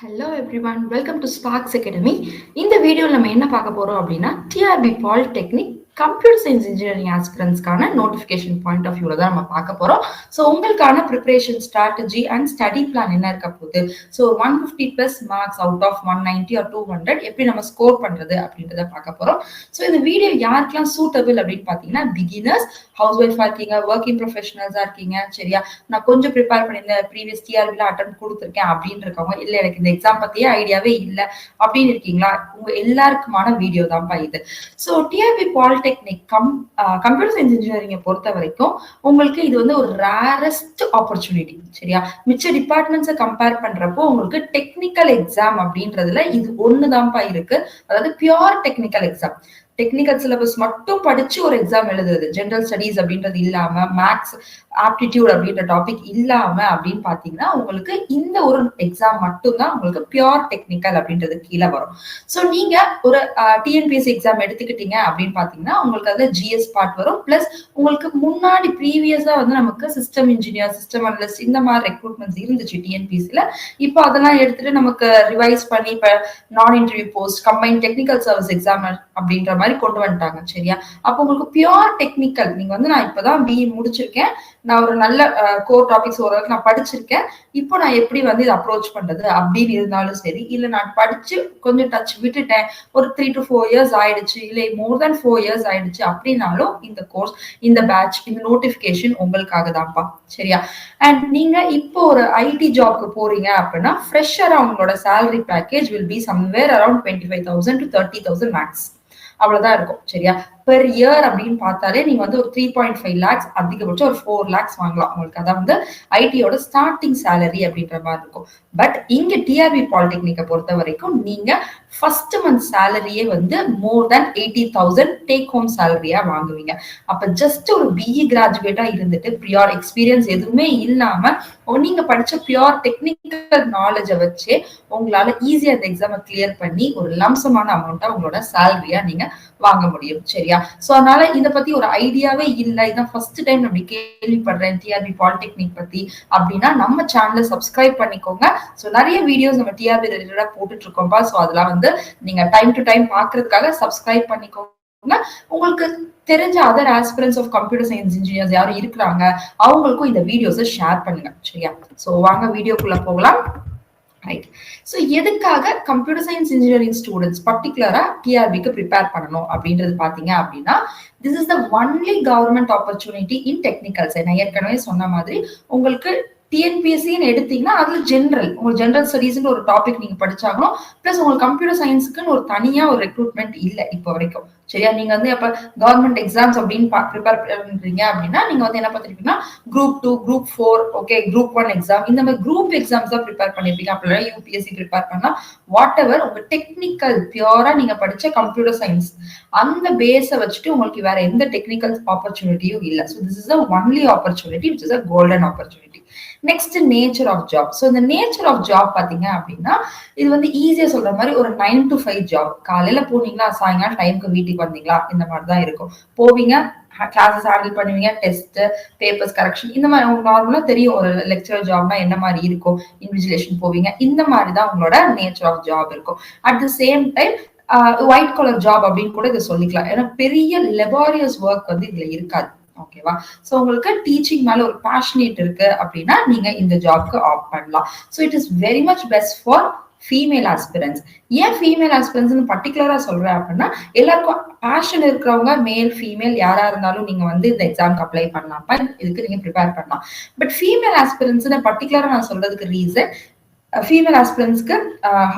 Hello everyone, welcome to Sparks academy. இந்த வீடியோவில் நம்ம என்ன பார்க்க போறோம் அப்படின்னா TRB polytechnic computer science engineering ஆஸ்பிரன்ஸ்க்கான நோட்டிஃபிகேஷன் பாயிண்ட் ஆஃப் வியூல தான் நம்ம பார்க்க போறோம். ஸோ உங்களுக்கான preparation strategy and study plan என்ன இருக்க போகுது, so 150+ marks out of 190 or 200 எப்படி நம்ம ஸ்கோர் பண்றது அப்படின்றத பார்க்க போறோம். ஸோ இந்த வீடியோ யாருக்கெல்லாம் சூட்டபிள் அப்படின்னு பார்த்தீங்கன்னா, பிகினர்ஸ், ஹவுஸ் ஒய்ஃபா இருக்கீங்க, ஒர்க்கிங் ப்ரொஃபஷனல்ஸா இருக்கீங்க, சரியா, நான் கொஞ்சம் ப்ரிப்பேர் பண்ணியிருந்தேன், ப்ரீவியஸ் டிஆர்பில அட்டன் கொடுத்துருக்கேன் அப்படின்னு இருக்கவங்க, இல்லை எனக்கு இந்த எக்ஸாம் பத்தியே ஐடியாவே இல்லை அப்படின்னு இருக்கீங்களா, உங்க எல்லாருக்குமான வீடியோ தான்ப்பா இது. So TRB polytechnic computer science இன்ஜினியரிங்கை பொறுத்த வரைக்கும் உங்களுக்கு இது வந்து ஒரு ரேரஸ்ட் ஆப்பர்ச்சுனிட்டி, சரியா. மிச்ச டிபார்ட்மெண்ட்ஸை கம்பேர் பண்றப்போ உங்களுக்கு டெக்னிக்கல் எக்ஸாம் அப்படின்றதுல இது ஒண்ணுதான்ப்பா இருக்கு. அதாவது pure technical exam, technical syllabus மட்டும் படிச்சு ஒரு எக்ஸாம் எழுதுறது, ஜெனரல் ஸ்டடீஸ் அப்படின்றது இல்லாம, மேக்ஸ் ஆப்டிடியூட் அப்படின்ற டாபிக் இல்லாம அப்படின்னு பாத்தீங்கன்னா உங்களுக்கு இந்த ஒரு எக்ஸாம் மட்டும்தான் உங்களுக்கு பியூர் டெக்னிக்கல் அப்படின்றது கீழே வரும். ஸோ நீங்க ஒரு டிஎன்பிஎஸ்சி எக்ஸாம் எடுத்துக்கிட்டீங்க அப்படின்னு பாத்தீங்கன்னா உங்களுக்கு அதுல ஜிஎஸ் பார்ட் வரும், பிளஸ் உங்களுக்கு முன்னாடி ப்ரீவியஸா வந்து நமக்கு சிஸ்டம் இன்ஜினியர், சிஸ்டம் அனலிஸ்ட் இந்த மாதிரி ரெக்ரூட்மெண்ட்ஸ் இருந்துச்சு டிஎன்பிஎஸ்சில. இப்போ அதெல்லாம் எடுத்துட்டு நமக்கு ரிவைஸ் பண்ணி இப்ப நான் interview post, combine technical service exam அப்படின்ற மாதிரி கொண்டு வந்துட்டாங்க, சரியா. அப்போ உங்களுக்கு பியூர் டெக்னிக்கல், நீங்க வந்து நான் இப்பதான் பிஇ முடிச்சிருக்கேன், நான் ஒரு நல்ல கோர் டாபிக்ஸ் ஓரளவுக்கு நான் படிச்சிருக்கேன், இப்போ நான் எப்படி வந்து இதை அப்ரோச் பண்றது அப்படின்னு இருந்தாலும் சரி, இல்ல நான் படிச்சு கொஞ்சம் டச் விட்டுட்டேன், ஒரு 3 to 4 years ஆயிடுச்சு, இல்லை மோர் தென் 4 years ஆயிடுச்சு அப்படின்னாலும் இந்த கோர்ஸ், இந்த பேட்ச், இந்த நோட்டிபிகேஷன் உங்களுக்காக தான்ப்பா, சரியா. அண்ட் நீங்க இப்போ ஒரு ஐடி ஜாப்க்கு போறீங்க அப்படின்னா ஃப்ரெஷரா உங்களோட salary package will be somewhere around 25,000 to 30,000 max, அவ்வளவுதான் இருக்கும், சரியா. பெர் இயர் அப்படின்னு பார்த்தாலே நீங்க வந்து ஒரு 3.5 lakhs, அதிகபட்சம் ஒரு 4 lakhs வாங்கலாம் உங்களுக்கு. அதான் வந்து ஐடியோட ஸ்டார்டிங் சேலரி அப்படின்ற மாதிரி இருக்கும். பட் இங்க டிஆர்பி பாலிடெக்னிக்கை பொறுத்த வரைக்கும் நீங்க ஃபர்ஸ்ட் மந்த் சேலரியே வந்து மோர் தென் 80,000 டேக் ஹோம் சேலரியா வாங்குவீங்க. அப்ப ஜஸ்ட் ஒரு பிஇ கிராஜுவேட்டா இருந்துட்டு பியூர் எக்ஸ்பீரியன்ஸ் எதுவுமே இல்லாம நீங்க படிச்ச பியூர் டெக்னிக்கல் நாலேஜை வச்சு உங்களால ஈஸியா அந்த எக்ஸாமை கிளியர் பண்ணி ஒரு லம்சமான அமௌண்ட்டா உங்களோட சேலரியா நீங்க வாங்க முடியும், சரியா. சோ அதனால இத பத்தி ஒரு ஐடியாவே இல்ல, இதான் ஃபர்ஸ்ட் டைம் நான் கேள்விப்படுறேன் டிஆர்பி பாலிடெக்னிக் பத்தி அப்படின்னா நம்ம சேனலை சப்ஸ்கிரைப் பண்ணிக்கோங்க. சோ நிறைய வீடியோஸ் நம்ம டிஆர்பி ரிலேட்டடா போட்டுட்டு இருக்கோம்பா. சோ அதெல்லாம் வந்து நீங்க டைம் டு டைம் பாக்குறதுக்காக சப்ஸ்கிரைப் பண்ணிக்கோங்க. உங்களுக்கு தெரிஞ்ச other aspirants of computer science engineers யாரும் இருக்கிறாங்க, அவங்களுக்கும் இந்த வீடியோஸை ஷேர் பண்ணுங்க, சரியா. சோ வாங்க வீடியோக்குள்ள போகலாம். ரைட். ஸோ எதுக்காக கம்ப்யூட்டர் சயின்ஸ் இன்ஜினியரிங் ஸ்டூடெண்ட்ஸ் பர்டிகுலரா டிஆர்பிக்கு ப்ரிப்பேர் பண்ணணும் அப்படின்றது பாத்தீங்க அப்படின்னா, this is the only government opportunity in technical side. நான் ஏற்கனவே சொன்ன மாதிரி உங்களுக்கு டிஎன்பிஎஸ்சின்னு எடுத்தீங்கன்னா அதுல ஜென்ரல், உங்களுக்கு ஜென்ரல் ஸ்டடீஸ்ன்னு ஒரு டாபிக் நீங்க படிச்சாகணும், பிளஸ் உங்களுக்கு கம்ப்யூட்டர் சயின்ஸுக்குன்னு ஒரு தனியா ஒரு ரெக்ரூட்மெண்ட் இல்லை இப்போ வரைக்கும், சரியா. நீங்க வந்து அப்ப கவர்மெண்ட் எக்ஸாம்ஸ் அப்படின்னு ப்ரிப்பேர் பண்றீங்க அப்படின்னா நீங்க வந்து என்ன பண்ணிருப்பீங்கன்னா group 2, group 4, okay, group 1 exam, இந்த மாதிரி குரூப் எக்ஸாம்ஸ் தான் ப்ரிப்பேர் பண்ணிருப்பீங்க. அப்படின்னா யூபிஎஸ்சி ப்ரிப்பேர் பண்ணா வாட் எவர் உங்க டெக்னிக்கல் பியூரா நீங்க படிச்ச கம்ப்யூட்டர் சயின்ஸ் அந்த பேஸை வச்சுட்டு உங்களுக்கு வேற எந்த டெக்னிக்கல் ஆப்பர்ச்சுனிட்டியும் இல்லை. So this is the only opportunity which is a golden opportunity. Next nature of job. So இந்த நேச்சர் ஆஃப் ஜாப் பாத்தீங்க அப்படின்னா இது வந்து ஈஸியா சொல்ற மாதிரி ஒரு 9 to 5 ஜாப். காலையில போனீங்களா, சாயங்காலம் டைமுக்கு வீட்டுக்கு வந்தீங்களா, இந்த மாதிரிதான் இருக்கும். போவீங்க, கிளாஸஸ் ஹேண்டில் பண்ணுவீங்க, டெஸ்ட், பேப்பர்ஸ் கரெக்ஷன், இந்த மாதிரி உங்களுக்கு நார்மலா தெரியும் ஒரு லெக்சரர் ஜாப்னா என்ன மாதிரி இருக்கும், இன்விஜிலேஷன் போவீங்க, இந்த மாதிரி தான் உங்களோட நேச்சர் ஆஃப் ஜாப் இருக்கும். At the same time white collar job அப்படின்னு கூட இதை சொல்லிக்கலாம். ஏன்னா பெரிய லெபாரியஸ் ஒர்க் வந்து இதுல இருக்காது, ஓகேவா. சோ உங்களுக்கு டீச்சிங் மேல ஒரு பேஷனேட் இருக்கு அப்படின்னா நீங்க இந்த ஜாப்க்கு ஆப்ட் பண்ணலாம். So it is very much best for female aspirants. ஏன் ஃபீமேல் ஆஸ்பிரன்ஸ் பர்டிகுலரா சொல்றேன் அப்படின்னா, எல்லாருக்கும் பேஷன் இருக்கிறவங்க மேல் ஃபீமேல் யாரா இருந்தாலும் நீங்க வந்து இந்த எக்ஸாம்க்கு அப்ளை பண்ணலாம், இதுக்கு நீங்க ப்ரிப்பேர் பண்ணலாம். பட் ஃபீமேல் ஆஸ்பிரன்ஸ் பர்டிகுலரா நான் சொல்றதுக்கு ரீசன், ஃபீமேல் ஆஸ்பிரன்ஸ்க்கு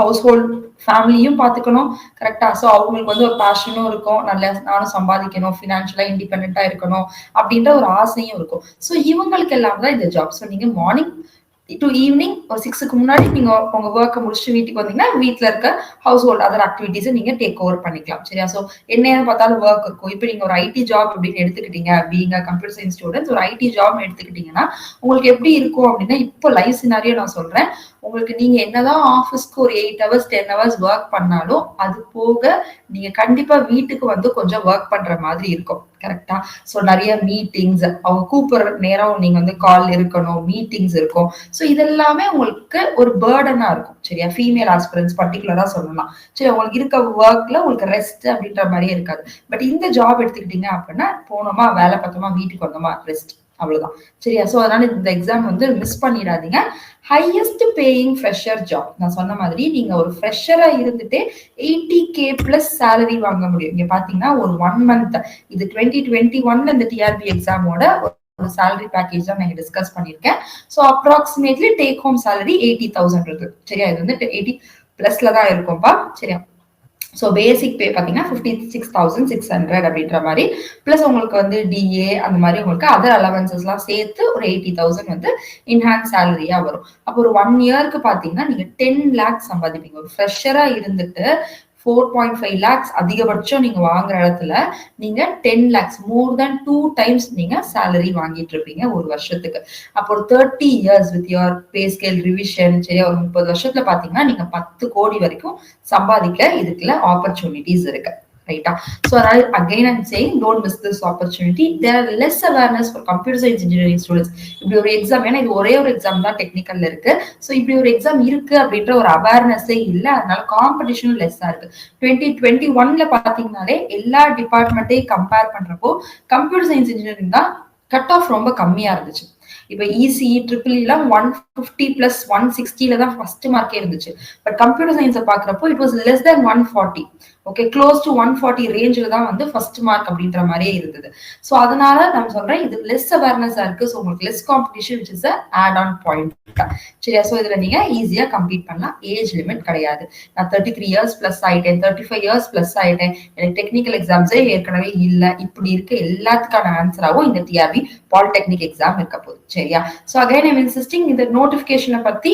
ஹவுஸ் ஹோல்ட் ஃபேமிலியும் பார்த்துக்கணும், கரெக்டா. ஸோ அவங்களுக்கு வந்து ஒரு பேஷனும் இருக்கும், நல்ல நானும் சம்பாதிக்கணும், ஃபினான்ஷியலா இண்டிபெண்டா இருக்கணும் அப்படின்ற ஒரு ஆசையும் இருக்கும். ஸோ இவங்களுக்கு எல்லாம் தான் இந்த ஜாப். ஸோ நீங்க மார்னிங் டு ஈவினிங் ஒரு 6க்கு முன்னாடி நீங்க உங்க ஒர்க்கை முடிச்சுட்டு வீட்டுக்கு வந்தீங்கன்னா வீட்டுல இருக்க ஹவுஸ் ஹோல்ட் அதர் ஆக்டிவிட்டிஸை நீங்க டேக் ஓவர் பண்ணிக்கலாம், சரியா. ஸோ என்ன பார்த்தாலும் ஒர்க் இருக்கும். இப்போ நீங்க ஒரு ஐடி ஜாப் அப்படின்னு எடுத்துக்கிட்டீங்க, பீயிங் கம்ப்யூட்டர் சயின்ஸ் ஸ்டூடெண்ட்ஸ் ஒரு ஐடி ஜாப் எடுத்துக்கிட்டீங்கன்னா உங்களுக்கு எப்படி இருக்கும் அப்படின்னா, இப்போ லைவ் சினாரியோ நான் சொல்றேன், உங்களுக்கு நீங்க என்னதான் ஆஃபீஸ்க்கு ஒரு 8 hours 10 hours ஒர்க் பண்ணாலும் அது போக நீங்க கண்டிப்பா வீட்டுக்கு வந்து கொஞ்சம் ஒர்க் பண்ற மாதிரி இருக்கும். கரெக்டா? சோ நிறைய மீட்டிங்ஸ், அவங்க கூப்பிடுற நேரம் நீங்க வந்து கால் இருக்கணும், மீட்டிங்ஸ் இருக்கும். சோ இதெல்லாமே உங்களுக்கு ஒரு பேர்டனா இருக்கும். சரியா? ஃபீமேல் ஆஸ்பிரன்ஸ் பர்டிகுலரா சொல்லலாம். சரி, உங்களுக்கு இருக்க ஒர்க்ல உங்களுக்கு ரெஸ்ட் அப்படின்ற மாதிரியே இருக்காது. பட் இந்த ஜாப் எடுத்துக்கிட்டீங்க அப்படின்னா போனோமா வேலை பார்த்தோமா வீட்டுக்கு வந்தோமா ரெஸ்ட், அவ்வளவுதான். சரியா? சோ அதனால இந்த எக்ஸாம் வந்து மிஸ் பண்ணிடாதீங்க. ஹையஸ்ட் பேயிங் ஃப்ரெஷர் ஜாப், நான் சொன்ன மாதிரி நீங்க ஒரு ஃப்ரெஷரா இருந்துட்டு 80K பிளஸ் சேலரி வாங்க முடியும். இங்க பாத்தீங்கன்னா ஒரு 1 month, இது 2021 இந்த டிஆர்பி எக்ஸாமோட ஒரு salary பேக்கேஜ் தான் நான் டிஸ்கஸ் பண்ணிருக்கேன். So approximately take home salary 80,000 இருக்கு. சரியா? இது வந்து 80 பிளஸ்ல தான் இருக்கும்பா. சரியா? ஸோ பேசிக் பே பார்த்தீங்கன்னா 56,600 அப்படின்ற மாதிரி, பிளஸ் உங்களுக்கு வந்து டிஏ அந்த மாதிரி உங்களுக்கு அதர் அலவன்சஸ்லாம் சேர்த்து ஒரு 80,000 வந்து இன்ஹான்ஸ் சேலரியா வரும். அப்போ ஒரு 1 இயருக்கு பார்த்தீங்கன்னா நீங்க 10 lakhs சம்பாதிப்பீங்க. ஒரு ஃப்ரெஷரா இருந்துட்டு 4.5 lakhs அதிகபட்சம் நீங்க வாங்குற இடத்துல நீங்க 10 lakhs, மோர் தேன் 2 times நீங்க சேலரி வாங்கிட்டு இருப்பீங்க ஒரு வருஷத்துக்கு. அப்போ ஒரு 30 years with your pay scale revision, சரியா, ஒரு 30 வருஷத்துல பாத்தீங்கன்னா நீங்க 10 கோடி வரைக்கும் சம்பாதிக்க இதுக்குள்ள ஆப்பர்ச்சுனிட்டிஸ் இருக்கு. ரைட்டா? So again I'm saying don't miss this opportunity. There are less awareness for computer science engineering students. இப்படி ஒரு எக்ஸாம், ஏன்னா இது ஒரே ஒரு எக்ஸாம் தான் டெக்னிக்கல்ல இருக்கு. ஸோ இப்படி ஒரு எக்ஸாம் இருக்கு அப்படின்ற ஒரு அவேர்னஸே இல்லை. அதனால காம்படிஷனும் லெஸ்ஸா இருக்கு. 2021ல பாத்தீங்கன்னாலே எல்லா டிபார்ட்மெண்ட்டையும் கம்பேர் பண்றப்போ கம்ப்யூட்டர் சயின்ஸ் இன்ஜினியரிங் தான் கட் ஆஃப் ரொம்ப கம்மியா இருந்துச்சு. இப்ப இசிஇ ட்ரிபிள் எல்லாம் 150 பிளஸ் 160ல தான் ஃபர்ஸ்ட் மார்க்கே இருந்துச்சு. பட் கம்ப்யூட்டர் சயின்ஸை பாக்குறப்போ it was less than 140. Okay, close to 140 ரேஞ்சில் தான் வந்து ஃபர்ஸ்ட் மார்க் அப்படின்ற மாதிரியே இருந்தது. ஸோ அதனால நான் சொல்றேன் இது லெஸ் அவேர்னஸா இருக்கு. ஸோ உங்களுக்கு less competition which is add on point. சரியா? ஸோ இதுல நீங்க ஈஸியா கம்ப்ளீட் பண்ணலாம். ஏஜ் லிமிட் கிடையாது. நான் 33 years பிளஸ் ஆயிட்டேன், 35 years பிளஸ் ஆயிட்டேன், எனக்கு டெக்னிக்கல் எக்ஸாம்ஸே ஏற்கனவே இல்லை, இப்படி இருக்க எல்லாத்துக்கான ஆன்சராகவும் இந்த டிஆர்பி பாலிடெக்னிக் எக்ஸாம் இருக்க போகுது. சரியா? ஸோ அகைன் ஐம் இன்சிஸ்டிங், இந்த நோட்டிபிகேஷனை பத்தி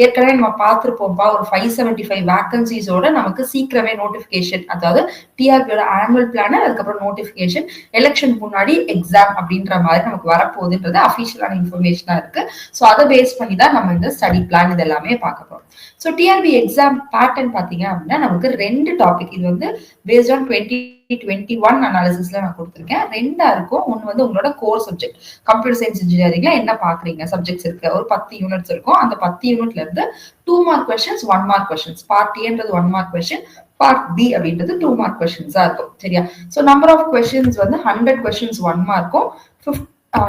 ஏற்கனவே நம்ம பார்த்துருப்போம்ப்பா. ஒரு 575 வேகன்சிஸோட நமக்கு சீக்கிரமே நோட்டிபிகேஷன், அதாவது டிஆர்பியோட ஆனுவல் பிளானர், அதுக்கப்புறம் நோட்டிபிகேஷன், எலெக்ஷன் முன்னாடி எக்ஸாம் அப்படின்ற மாதிரி நமக்கு வரப்போகுதுன்றது அஃபிஷியலான இன்ஃபர்மேஷனா இருக்கு. ஸோ அதை பேஸ் பண்ணி தான் நம்ம இந்த ஸ்டடி பிளான் இது எல்லாமே பார்க்க போறோம். ஸோ டிஆர்பி எக்ஸாம் பேட்டர்ன் பாத்தீங்க அப்படின்னா நமக்கு 2 டாபிக், இது வந்து பேஸ்ட் ஆன் 2021 அனாலிசிஸ்ல நான் கொடுத்துருக்கேன். 2 இருக்கும். ஒன்னு வந்து உங்களோட கோர் சப்ஜெக்ட், கம்ப்யூட்டர் சயின்ஸ் இன்ஜினியரிங்ல என்ன பாக்குறீங்க சப்ஜெக்ட்ஸ் இருக்கு, ஒரு 10 யூனிட்ஸ் இருக்கும். அந்த 10 யூனிட்ல இருந்து 2 mark questions 1 mark questions. Part ஏன்றது 1 mark question, பார்ட் பி அப்படின்றது 2 mark questions-ஆ இருக்கும். சரியா? ஸோ நம்பர் ஆஃப் கொஸ்டின்ஸ் வந்து 100 questions 1 mark-ம்,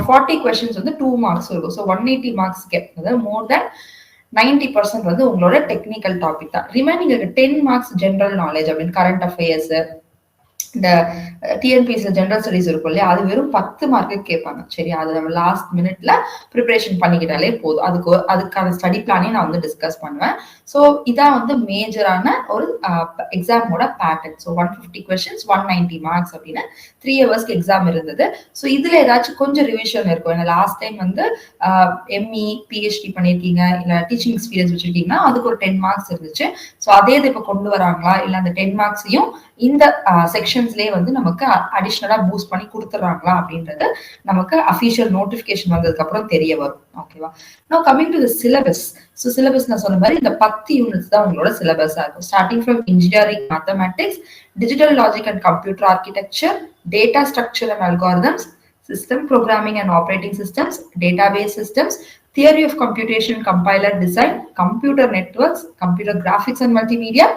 40 questions வந்து 2 marks இருக்கும். ஸோ 180 marks அதாவது மோர் தேன் 90% வந்து உங்களோட டெக்னிக்கல் டாபிக் தான். ரிமைனிங் 10 marks ஜெனரல் நாலேஜ் அப்படின்னு கரண்ட் அஃபேர்ஸ், இந்த டிஎன்பிஎஸ்ல ஜெனரல் ஸ்டடிஸ் இருக்கும் இல்லையா, அது வெறும் 10 மார்க்கு கேட்பாங்க. சரி, அது நம்ம லாஸ்ட் மினிட்ல ப்ரிப்பரேஷன் பண்ணிக்கிட்டாலே போதும். அதுக்கான ஸ்டடி பிளானே நான் வந்து டிஸ்கஸ் பண்ணுவேன். ஸோ இதான் வந்து மேஜரான ஒரு எக்ஸாமோட பேட்டர்ன். ஸோ 150 questions 190 marks அப்படின்னு 3 hours எக்ஸாம் இருந்தது. ஸோ இதுல ஏதாச்சும் கொஞ்சம் ரிவிஷன் இருக்கும். ஏன்னா லாஸ்ட் டைம் வந்து எம்இ பிஹெச்டி பண்ணிருக்கீங்க, இல்ல டீச்சிங் எக்ஸ்பீரியன்ஸ் வச்சிருக்கீங்கன்னா அதுக்கு ஒரு 10 marks இருந்துச்சு. ஸோ அதே இது இப்ப கொண்டு வராங்களா, இல்ல அந்த 10 marks-ஐயும் இந்த செக்ஷன்ஸ்லயே வந்து நமக்கு அடிஷனலா பூஸ்ட் பண்ணி கொடுத்துறாங்களா அப்படின்றது நமக்கு அபிஷியல் நோட்டிபிகேஷன் வந்ததுக்கு அப்புறம் தெரிய வரும். ஓகேவா? நவ coming to the syllabus. So syllabus நான் சொன்ன மாதிரி இந்த 10 யூனிட்ஸ் தான் உங்களோட சிலபஸா இருக்கும். Starting from engineering mathematics, digital logic and computer architecture, data structure and algorithms, system programming and operating systems, database systems, theory of computation, compiler design, computer networks, computer graphics and multimedia,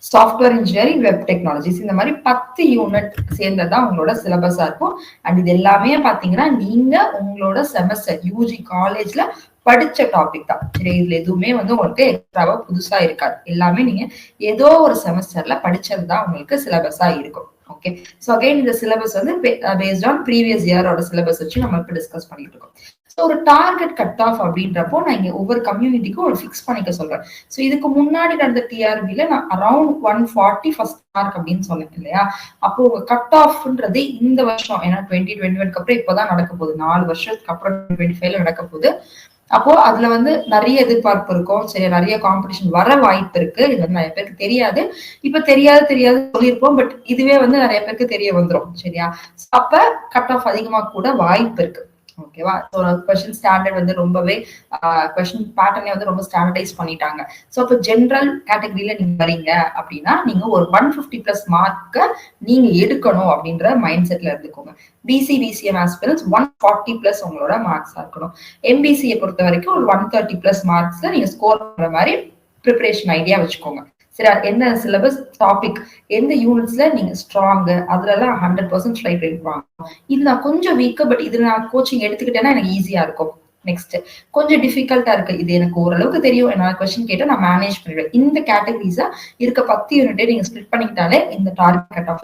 software engineering, web technologies, இந்த மாதிரி 10 unit சேர்ந்ததான் உங்களோட சிலபஸா இருக்கும். And இது எல்லாமே பாத்தீங்கன்னா நீங்க உங்களோட semester UG காலேஜ்ல படிச்ச டாபிக் தான். சரி, இதுல எதுவுமே வந்து உங்களுக்கு எக்ஸ்ட்ராவா புதுசா இருக்காது. எல்லாமே நீங்க ஏதோ ஒரு செமஸ்டர்ல படிச்சதுதான் உங்களுக்கு சிலபஸா இருக்கும். ஓகே, ஸோ அகைன் இந்த சிலபஸ் வந்து பேஸ்ட் ஆன் ப்ரீவியஸ் இயரோட சிலபஸ் வச்சு நம்ம இப்போ டிஸ்கஸ் பண்ணிட்டு இருக்கோம். ஸோ ஒரு டார்கெட் கட் ஆஃப் அப்படின்றப்போ நான் இங்க ஒவ்வொரு கம்யூனிட்டிக்கும் ஒரு ஃபிக்ஸ் பண்ணிக்க சொல்றேன். ஸோ இதுக்கு முன்னாடி நடந்த டிஆர்பில நான் அரௌண்ட் 140 ஃபர்ஸ்ட் மார்க் அப்படின்னு சொன்னேன் இல்லையா. அப்போ உங்க கட் ஆஃப்ன்றது இந்த வருஷம், ஏன்னா 2021 அப்புறம் இப்பதான் நடக்க போகுது, 4 வருஷத்துக்கு அப்புறம் 2025ல நடக்க போகுது. அப்போ அதுல வந்து நிறைய எதிர்பார்ப்பு இருக்கும். சரி, நிறைய காம்படிஷன் வர வாய்ப்பு இருக்கு. இது வந்து நிறைய பேருக்கு தெரியாது. இப்ப தெரியாது சொல்லியிருப்போம், பட் இதுவே வந்து நிறைய பேருக்கு தெரிய வந்துடும். சரியா? அப்ப கட் ஆஃப் அதிகமா கூட வாய்ப்பு இருக்கு. ஓகேவா? ஸோ கொஸ்டின் ஸ்டாண்டர்ட் வந்து ரொம்பவே கொஸ்டின் பேட்டர்னே வந்து ரொம்ப ஸ்டாண்டர்டைஸ் பண்ணிட்டாங்க. ஸோ அப்போ ஜென்ரல் கேட்டகரியில நீங்க வரீங்க அப்படின்னா நீங்க ஒரு 150+ மார்க்க நீங்க எடுக்கணும் அப்படின்ற மைண்ட் செட்ல இருந்துக்கோங்க. பிசி பிசிஎம் ஆஸ்பிரன்ஸ் 140+ உங்களோட மார்க்ஸா இருக்கணும். எம்பிசியை பொறுத்த வரைக்கும் ஒரு 130+ மார்க்ஸ்ல நீங்க ஸ்கோர் பண்ற மாதிரி ப்ரிப்பரேஷன் ஐடியா வச்சுக்கோங்க. சரி, என்ன சிலபஸ் டாபிக் எந்த யூனிட்ஸ்ல நீங்க ஸ்ட்ராங் அதுலலாம் 100% ரைட் எடுப்பாங்க. இது நான் கொஞ்சம் வீக்கு, பட் இது நான் கோச்சிங் எடுத்துக்கிட்டேன்னா எனக்கு ஈஸியா இருக்கும். நெக்ஸ்ட் கொஞ்சம் டிஃபிகல்ட்டா இருக்கு, இது எனக்கு ஓரளவுக்கு தெரியும், என்ன கொஸ்டின் கேட்டா நான் மேனேஜ் பண்ணிடுவேன். இந்த கேட்டகரிஸா இருக்க 10 யூனிட்டே நீங்க ஸ்பிளிட் பண்ணிக்கிட்டாலே இந்த டார்கெட் கட் ஆஃப்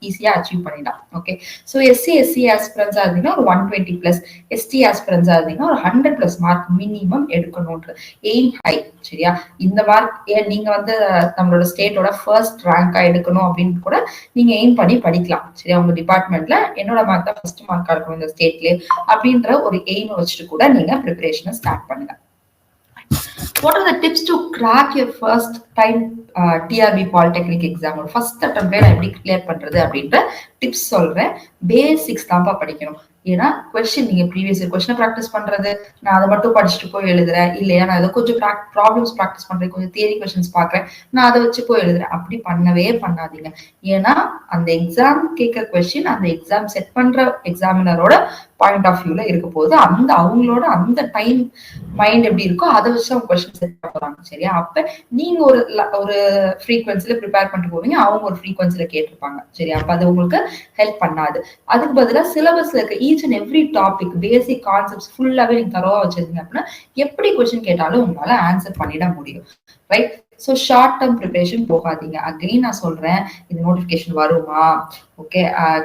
ஈஸியா அச்சீவ் பண்ணிடலாம். ஓகே, ஸோ எஸ்சி ஆஸ்பிரன்ஸா இருந்தீங்கன்னா ஒரு 120+, எஸ்டி ஆஸ்பிரன்ஸா இருந்தீங்கன்னா ஒரு 100+ மார்க் மினிமம் எடுக்கணும்ன்ற எய்ம் ஹை. சரியா, இந்த மார்க் நீங்க வந்து நம்மளோட ஸ்டேட்டோட ஃபர்ஸ்ட் ரேங்கா எடுக்கணும் அப்படின்னு கூட நீங்க எய்ம் பண்ணி படிக்கலாம். சரியா, உங்க டிபார்ட்மெண்ட்ல என்னோட மார்க் தான் ஃபர்ஸ்ட் மார்க்கா இருக்கும் இந்த ஸ்டேட்லயே அப்படின்ற ஒரு எய்ம் வச்சுட்டு கூட நீங்க preparation start பண்ணுங்க. What are the tips to crack your first time TRB Polytechnic exam? First அட்டெம்ப்ட்ல நான் எப்படி கிளியர் பண்றது அப்படின்ற டிப்ஸ் சொல்றேன். பேசிக்ஸ் தான்ப்பா படிக்கணும். ஏன்னா கொஸ்டின் நீங்க ப்ரீவியஸ் இயர் கொஸ்டின் ப்ராக்டிஸ் பண்றது, நான் அதை மட்டும் படிச்சுட்டு போய் எழுதுறேன், இல்லையா நான் அதை கொஞ்சம் ப்ராப்ளம்ஸ் ப்ராக்டிஸ் பண்றேன், கொஞ்சம் தியரி கொஸ்டின்ஸ் பாக்குறேன், நான் அதை வச்சு போய் எழுதுறேன், அப்படி பண்ணவே பண்ணாதீங்க. ஏன்னா அந்த எக்ஸாம் கேட்கிற கொஸ்டின் அந்த எக்ஸாம் செட் பண்ற எக்ஸாமினரோட பாயிண்ட் ஆஃப் வியூல இருக்க போது அந்த அவங்களோட அந்த டைம் மைண்ட் எப்படி இருக்கோ அதை வச்சு அவங்க கொஸ்டின் செட் பண்ணுறாங்க. சரியா, அப்ப நீங்க ஒரு ஃப்ரீக்வன்சில ப்ரிப்பேர் பண்ணிட்டு போவீங்க, அவங்க ஒரு ஃப்ரீக்வன்சில கேட்டிருப்பாங்க. சரியா, அப்ப அது உங்களுக்கு ஹெல்ப் பண்ணாது. அதுக்கு பதிலா சிலபஸ்ல இருக்க each and every topic basic concepts ஃபுல்லாவே நீங்க தரோவா வச்சிருந்தீங்க அப்படின்னா எப்படி கொஸ்டின் கேட்டாலும் உங்களால ஆன்சர் பண்ணிட முடியும். Right, so short term preparation போகாதீங்க. அகைன் நான் சொல்றேன், இது நோட்டிபிகேஷன் வருமா, ஓகே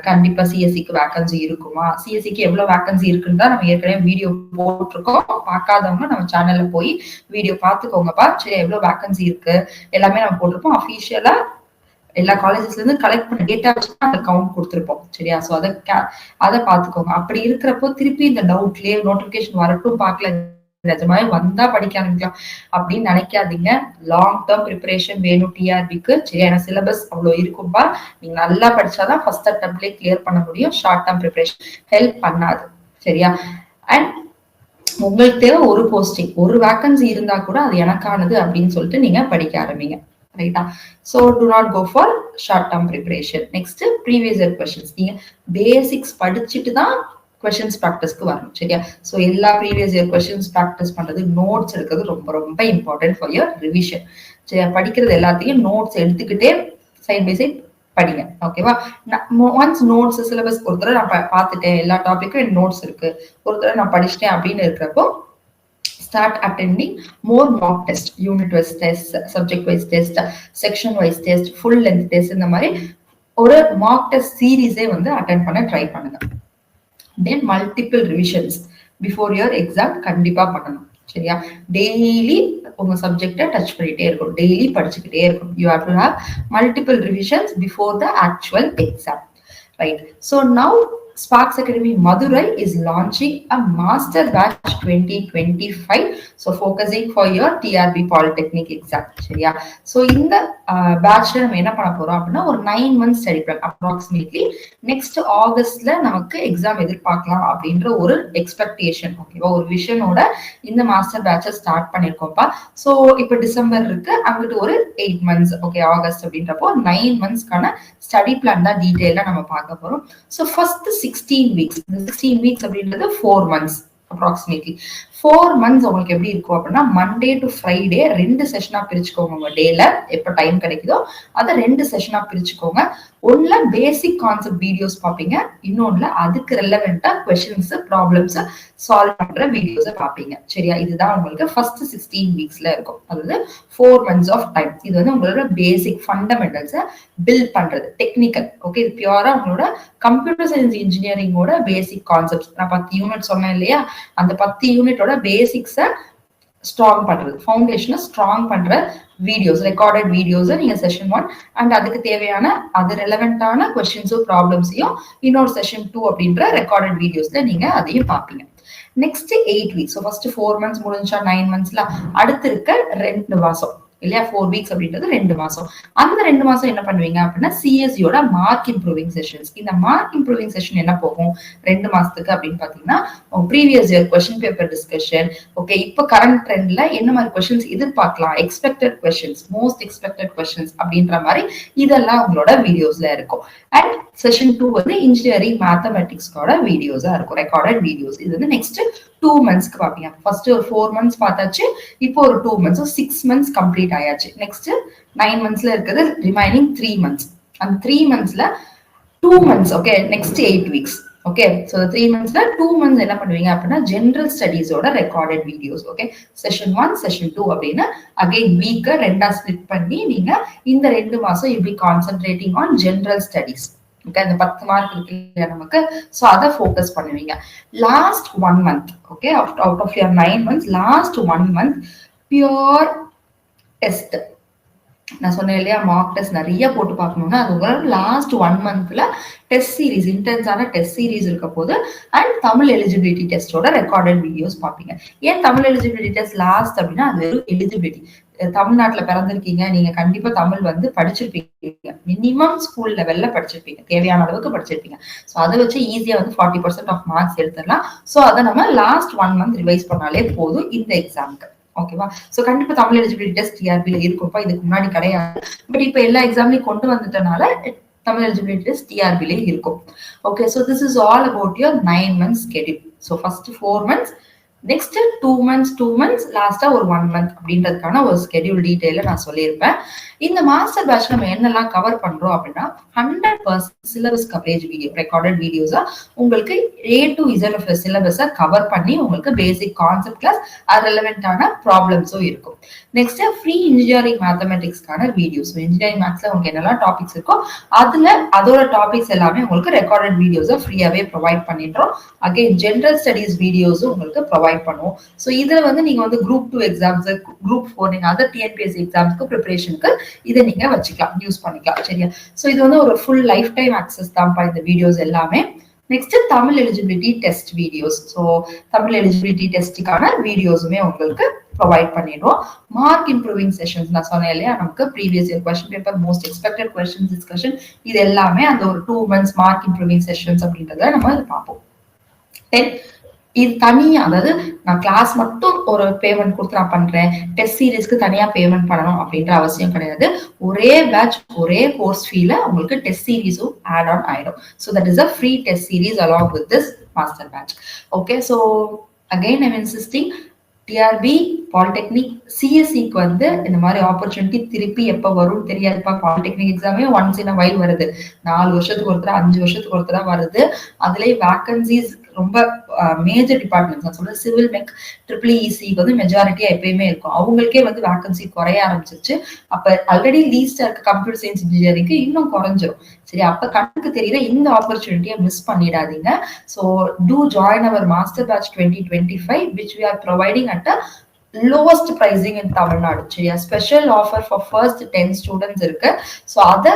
கண்டிப்பா சிஎஸ்சிக்கு வேகன்சி இருக்குமா, சிஎஸ்சிக்கு எவ்வளவு வேகன்சி இருக்குன்னு தான் நம்ம ஏற்கனவே வீடியோ போட்டிருக்கோம். பார்க்காதவங்க நம்ம சேனல்ல போய் வீடியோ பார்த்துக்கோங்கப்பா. சரி, எவ்வளவு வேகன்சி இருக்கு எல்லாமே நம்ம போட்டிருப்போம். அஃபிஷியலா எல்லா காலேஜஸ்ல இருந்து கலெக்ட் பண்ண டேட்டா வச்சு அந்த கவுண்ட் கொடுத்துருப்போம். சரியா, ஸோ அதை பார்த்துக்கோங்க. அப்படி இருக்கிறப்போ திருப்பி இந்த டவுட்லயே நோட்டிபிகேஷன் வரட்டும் பார்க்கல, நிஜமாவே வந்தா படிக்க ஆரம்பிக்கலாம் அப்படின்னு நினைக்காதீங்க. லாங் டேர்ம் ப்ரிப்பரேஷன் வேணும் டிஆர்பிக்கு. சரியான சிலபஸ் அவ்வளவு இருக்கும்பா, நீங்க நல்லா படிச்சாதான் ஃபர்ஸ்ட் அட்டெம்ப்ட்லயே கிளியர் பண்ண முடியும். ஷார்ட் டேர்ம் ப்ரிப்பரேஷன் ஹெல்ப் பண்ணாது. சரியா, அண்ட் உங்களுக்கு தேவை ஒரு போஸ்டிங், ஒரு வேகன்சி இருந்தா கூட அது எனக்கானது அப்படின்னு சொல்லிட்டு நீங்க படிக்க ஆரம்பிங்க. ரைட்டா, so do not go for short term preparation. Next previous year questions நீங்க பேசிக்ஸ் படிச்சுட்டு தான் கொஸ்டின்ஸ் ப்ராக்டிஸ்க்கு வரும். சரியா, ஸோ எல்லா ப்ரீவியஸ் இயர் கொஸ்டின்ஸ் ப்ராக்டிஸ் பண்றது, நோட்ஸ் எடுக்கிறது ரொம்ப ரொம்ப இம்பார்ட்டன்ட் ஃபார் யுவர் ரிவிஷன். சரியா, படிக்கிறது எல்லாத்தையும் நோட்ஸ் எடுத்துக்கிட்டே சைட் பை சைட் படிங்க. ஓகேவா, ஒன்ஸ் நோட்ஸ் சிலபஸ் ஒரு தடவை நான் பார்த்துட்டேன், எல்லா டாபிக்கும் என் நோட்ஸ் இருக்கு, ஒரு தடவை நான் படிச்சிட்டேன் அப்படின்னு இருக்கிறப்போ start attending more mock test, unit wise test, subject wise test, section wise test, full length test, இந்த மாதிரி ஒரு mock test சீரீஸே வந்து அட்டெண்ட் பண்ண ட்ரை பண்ணுங்க. தென் multiple revisions before your exam கண்டிப்பா பண்ணணும். சரியா, டெய்லி உங்க சப்ஜெக்டை டச் பண்ணிட்டே இருக்கணும், டெய்லி படிச்சுக்கிட்டே இருக்கணும். You have to have multiple revisions before the actual exam. Right, so now Sparks Academy Madurai is launching a master batch 2025. So focusing for your TRB Polytechnic exam. சரியா, so இந்த பேட்ச்ல நம்ம என்ன பண்ண போறோம் அப்படின்னா ஒரு 9 months study plan approximately next ஆகஸ்ட்ல நமக்கு எக்ஸாம் எதிர்பார்க்கலாம் அப்படின்ற ஒரு எக்ஸ்பெக்டேஷன். ஓகேவா, ஒரு விஷனோட இந்த மாஸ்டர் பேட்சை ஸ்டார்ட் பண்ணிருக்கோம்ப்பா. ஸோ இப்போ டிசம்பர் இருக்கு, அங்கிட்டு ஒரு 8 months. ஓகே, ஆகஸ்ட் அப்படின்றப்போ 9 monthsக்கான ஸ்டடி பிளான் தான் டீடைலா நம்ம பார்க்க போறோம். ஸோ ஃபர்ஸ்ட் 16 weeks, 16 weeks அப்படின்றது 4 months approximately. 4 months உங்களுக்கு எப்படி இருக்கும் அப்படின்னா மண்டே டு ஃப்ரைடே 2 செஷனா பிரிச்சுக்கோங்க. உங்க டேல எப்ப டைம் கிடைக்குதோ அதை 2 செஷனா பிரிச்சுக்கோங்க. ஒண்ணுல பேசிக் கான்செப்ட் வீடியோஸ் பார்ப்பீங்க, இன்னொன்னுல அதுக்கு ரெலவெண்டா கொஸ்டின்ஸ் ப்ராப்ளம்ஸ் சால்வ் பண்ற வீடியோஸ் பார்ப்பீங்க. சரியா, இதுதான் உங்களுக்கு ஃபர்ஸ்ட் 16 weeksல இருக்கும். அதாவது 4 months ஆஃப் டைம். இது வந்து உங்களோட பேசிக் ஃபண்டமெண்டல்ஸை பில்ட் பண்றது, டெக்னிக்கல். ஓகே, இது பியூரா உங்களோட கம்ப்யூட்டர் சயின்ஸ் இன்ஜினியரிங்கோட பேசிக் கான்செப்ட்ஸ். நான் 10 யூனிட் சொன்னேன் இல்லையா, அந்த 10 யூனிட்டோட பேசிக்ஸை ஸ்ட்ராங் பண்றது, ஃபவுண்டேஷனை ஸ்ட்ராங் பண்ற வீடியோஸ், ரெக்கார்டட் வீடியோஸை நீங்க செஷன் 1 அண்ட் அதுக்கு தேவையான அது ரெலவெண்டான கொஸ்டின்ஸும் ப்ராப்ளம்ஸையும் இன்னொரு செஷன் 2 அப்படின்ற ரெக்கார்டட் வீடியோஸ்ல நீங்க அதையும் பார்ப்பீங்க. Next 8 weeks. So first 4 months முடிஞ்சா 9 monthsல அடுத்து இருக்க 2 மாசம் இல்லையா? 4 வீக்ஸ் அப்படின்றது 2 மாசம். அந்த 2 மாசம் என்ன பண்ணுவீங்க அப்படின்னா சிஎஸ்சியோட மார்க் இம்ப்ரூவிங் செஷன்ஸ். இந்த மார்க் இம்ப்ரூவிங் செஷன் என்ன போகும் 2 மாசத்துக்கு அப்படின்னு பாத்தீங்கன்னா previous year question paper discussion. Okay, இப்போ கரண்ட் ட்ரெண்ட்ல என்ன மாதிரி கொஸ்டின்ஸ் எதிர்பார்க்கலாம், expected questions, most expected questions அப்படின்ற மாதிரி இதெல்லாம் உங்களோட வீடியோஸ்ல இருக்கும். அண்ட் செஷன் 2 வந்து இன்ஜினியரிங் மேத்தமெட்டிக்ஸ்கோட வீடியோஸா இருக்கும், ரெக்கார்டட் வீடியோஸ். இது வந்து நெக்ஸ்ட் 2 மந்த்ஸ்க்கு பாப்பீங்க. ஃபர்ஸ்ட் ஒரு 4 மந்த்ஸ் பார்த்தாச்சு, இப்போ ஒரு 2 மந்த்ஸ், 6 மந்த்ஸ் கம்ப்ளீட் ஆயாச்சு. நெக்ஸ்ட் 9 மந்த்ஸ்ல இருக்குது ரிமைனிங் 3 மந்த்ஸ். அந்த 3 மந்த்ஸ்ல 2 months, okay, next 8 weeks. Okay, so 3 மந்த்ஸ்ல 2 மந்த்ஸ் என்ன பண்ணுவீங்க அப்படின்னா ஜெனரல் ஸ்டடீஸோட recorded videos. Okay, session 1 session 2 அப்படின்னு அகைன் வீக்க ரெண்டா ஸ்பிளிட் பண்ணி நீங்க இந்த 2 மாசம் you be concentrating on general studies. Okay, அந்த 10 மார்க் இருக்கு இல்லையா நமக்கு, சோ அதை ஃபோக்கஸ் பண்ணுவீங்க. Last 1 month, okay, out of your 9 months last 1 month pure test. நான் சொன்னேன் இல்லையா, மார்க் டெஸ்ட் நிறைய போட்டு பார்க்கணும்னா அது உங்களோட லாஸ்ட் 1 மந்த்ல டெஸ்ட் சீரீஸ், இன்டென்ஸான டெஸ்ட் சீரீஸ் இருக்க போது. அண்ட் தமிழ் எலிஜிபிலிட்டி டெஸ்டோட ரெக்கார்டட் வீடியோஸ் பார்ப்பீங்க. ஏன் தமிழ் எலிஜிபிலிட்டி டெஸ்ட் லாஸ்ட் அப்படின்னா அது வெறும் எலிஜிபிலிட்டி. தமிழ்நாட்டுல பிறந்திருக்கீங்க, நீங்க கண்டிப்பா தமிழ் வந்து படிச்சிருப்பீங்க, மினிமம் ஸ்கூல் லெவல்ல படிச்சிருப்பீங்க, தேவையான அளவுக்கு படிச்சிருப்பீங்க. ஸோ அதை வச்சு ஈஸியா வந்து 40% ஆஃப் மார்க்ஸ் எடுத்துடலாம். ஸோ அதை நம்ம லாஸ்ட் 1 மந்த் ரிவைஸ் பண்ணாலே போதும் இந்த எக்ஸாமுக்கு. ஓகேவா? சோ கண்டிப்பா தமிழ் எலிஜிபிலிட்டி டெஸ்ட் டிஆர்பில இருக்கும்ப்பா, இதுக்கு முன்னாடி கிடையாது. பட் இப்ப எல்லா எக்ஸாம்லயும் கொண்டு வந்துட்டனால தமிழ் எலிஜிபிலிட்டி டெஸ்ட் டிஆர்பில இருக்கும். Okay, so this is all about your 9 months schedule. So first 4 months, next 2 months, லாஸ்டா ஒரு 1 month அப்படின்றதுக்கான ஒரு ஸ்கெடியூல் டீடைல நான் சொல்லியிருப்பேன். இந்த மாஸ்டர் பேட்ச் நம்ம என்னெல்லாம் கவர் பண்றோம் அப்படின்னா 100% சிலபஸ் கவரேஜ் வீடியோ, ரெக்கார்டட் வீடியோஸா உங்களுக்கு A to Z ஆஃப் சிலபஸை கவர் பண்ணி உங்களுக்கு பேசிக் கான்செப்ட் கிளாஸ், ரெலவென்டான ப்ராப்ளம்ஸும் இருக்கும். நெக்ஸ்ட் ஃப்ரீ இன்ஜினியரிங் மேத்தமெட்டிக்ஸ்க்கான வீடியோஸ். இன்ஜினியரிங் மேத்ஸ்ல உங்களுக்கு என்னெல்லாம் டாபிக்ஸ் இருக்கோ அதோட டாபிக்ஸ் எல்லாமே உங்களுக்கு ரெக்கார்டட் வீடியோஸை ஃப்ரீயாவே ப்ரொவைட் பண்ணிடுறோம். அகைன் ஜெனரல் ஸ்டடீஸ் வீடியோஸும் உங்களுக்கு ப்ரொவைட் பண்ணுவோம். ஸோ இதுல வந்து நீங்க வந்து குரூப் 2 எக்ஸாம்ஸ், குரூப் 4 நீங்க அதர் டிஎன்பிஎஸ்சி எக்ஸாம்ஸ்க்கு ப்ரிப்பரேஷனுக்கு இதை நீங்க வச்சுக்கலாம், யூஸ் பண்ணிக்கலாம். சரியா? ஸோ இது வந்து ஒரு ஃபுல் லைஃப் டைம் ஆக்சஸ் தான்ப்பா இந்த வீடியோஸ் எல்லாமே. Next Tamil eligibility test videos. So Tamil eligibility டெஸ்ட்டுக்கான வீடியோஸுமே உங்களுக்கு ப்ரொவைட் பண்ணிடுவோம். மார்க் இம்ப்ரூவிங் செஷன்ஸ் நான் சொன்னேன் இல்லையா, நமக்கு previous year question paper, most expected question discussion, இது எல்லாமே அந்த ஒரு 2 months மார்க் இம்ப்ரூவிங் செஷன்ஸ் அப்படின்றத நம்ம இது பார்ப்போம். இது தனியா, அதாவது நான் கிளாஸ் மட்டும் ஒரு பேமெண்ட் கொடுத்து நான் பண்றேன், டெஸ்ட் சீரீஸ்க்கு தனியா பேமெண்ட் பண்ணணும் அப்படின்ற அவசியம் கிடையாது. ஒரே பேட்ச் ஒரே கோர்ஸ் ஃபீல உங்களுக்கு டெஸ்ட் சீரீஸும் ஆட் ஆன் ஆயிடும். So that is a free test series along with this master batch. Okay, so again I'm insisting, TRB, polytechnic, சிஎஸ்சிக்கு வந்து இந்த மாதிரி ஆப்பர்ச்சுனிட்டி திருப்பி எப்ப வரும்னு தெரியாதுப்பா. பாலிடெக்னிக் எக்ஸாமே ஒன்ஸ் இன் அ வைல் வருது, 4 வருஷத்துக்கு ஒருத்தரா 5 வருஷத்துக்கு ஒருத்தரா வருது. அதுலயே வேகன்சிஸ் ரொம்ப மேஜர் டிபார்ட்மெண்ட்ஸ், நான் சொல்றேன் சிவில், மெக், EEEC வந்து மெஜாரிட்டியா எப்பயுமே இருக்கும். அவங்களுக்கே வந்து வேகன்சி குறைய ஆரம்பிச்சிருச்சு. அப்ப ஆல்ரெடி லீஸ்டா இருக்க கம்ப்யூட்டர் சயின்ஸ் இன்ஜினியரிங்க்கு இன்னும் குறைஞ்சிரும். சரி, அப்ப கண்ணுக்கு தெரியல இந்த ஆப்பர்ச்சுனிட்டியை மிஸ் பண்ணிடாதீங்க. So to join our master batch 2025 which we are providing at a lowest pricing in Tamil Nadu. சரியா? Special offer for first 10 students இருக்கு. ஸோ அதை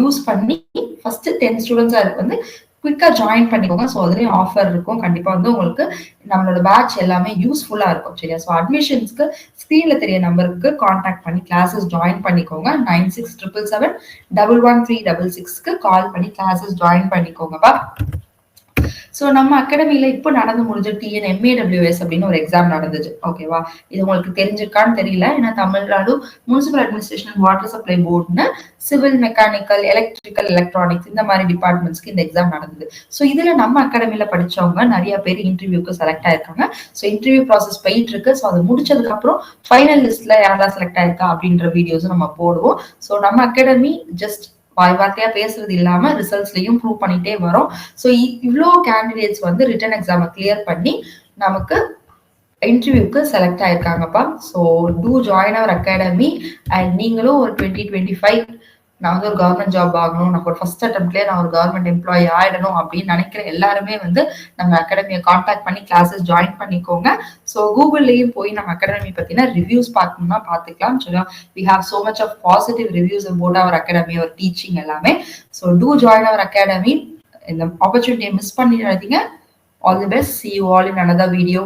யூஸ் பண்ணி ஃபர்ஸ்ட் 10 ஸ்டூடெண்ட்ஸா வந்து குவிக்கா ஜாயின் பண்ணிக்கோங்க. ஸோ அதுலயும் ஆஃபர் இருக்கும். கண்டிப்பா வந்து உங்களுக்கு நம்மளோட பேட்ச் எல்லாமே யூஸ்ஃபுல்லா இருக்கும். சரியா? ஸோ அட்மிஷன்ஸ்க்கு ஸ்கிரீன்ல தெரிய நம்பருக்கு கான்டாக்ட் பண்ணி கிளாஸஸ் ஜாயின் பண்ணிக்கோங்க. 9677711366க்கு கால் பண்ணி கிளாஸஸ் ஜாயின் பண்ணிக்கோங்கப்பா. ஸோ நம்ம அகாடமியில இப்போ நடந்து முடிஞ்ச TNMAWS அப்படின்னு ஒரு எக்ஸாம் நடந்துச்சு. ஓகேவா? இது உங்களுக்கு தெரிஞ்சிருக்கான்னு தெரியல. ஏன்னா Tamil Nadu municipal administration and water supply போர்டுன்னு சிவில், மெக்கானிக்கல், எலக்ட்ரிக்கல், எலக்ட்ரானிக்ஸ் இந்த மாதிரி டிபார்ட்மெண்ட்ஸ்க்கு இந்த எக்ஸாம் நடந்தது. ஸோ இதுல நம்ம அகாடமியில படிச்சவங்க நிறைய பேர் இன்டர்வியூக்கு செலக்ட் ஆயிருக்காங்க. ஸோ இன்டர்வியூ ப்ராசஸ் போயிட்டு இருக்கு. ஸோ அது முடிச்சதுக்கு அப்புறம் ஃபைனல் லிஸ்ட்ல யாரெல்லாம் செலக்ட் ஆயிருக்கா அப்படின்ற வீடியோஸும் நம்ம போடுவோம். ஸோ நம்ம அகாடமி ஜஸ்ட் வாய் வார்த்தையா பேசுறது இல்லாம ரிசல்ட்ஸ்லயும் ப்ரூவ் பண்ணிட்டே வரும். ஸோ இவ்வளோ கேண்டிடேட்ஸ் வந்து ரிட்டன் எக்ஸாமை கிளியர் பண்ணி நமக்கு இன்டர்வியூக்கு செலக்ட் ஆயிருக்காங்கப்பா. So to join our academy. And நீங்களும் ஒரு 2025 நான் வந்து ஒரு கவர்மெண்ட் ஜாப் ஆகணும், நான் ஒரு ஃபர்ஸ்ட் அட்டம்ப்ட்லேயே நான் ஒரு கவர்மெண்ட் எம்ப்ளாயி ஆயிடணும் அப்படின்னு நினைக்கிற எல்லாருமே வந்து நம்ம அகாடமியை கான்டாக்ட் பண்ணி கிளாஸஸ் ஜாயின் பண்ணிக்கோங்க. ஸோ கூகுள்லயும் போய் நம்ம அகாடமி பத்தின ரிவ்யூஸ் பார்க்கணும்னா பார்த்துக்கலாம். சரியா? We have so much of positive reviews about our academy, our teaching எல்லாமே. So to join our academy. இந்த ஆப்பர்ச்சுனிட்டியை மிஸ் பண்ணிடாதீங்க. All the best. See you all in another video.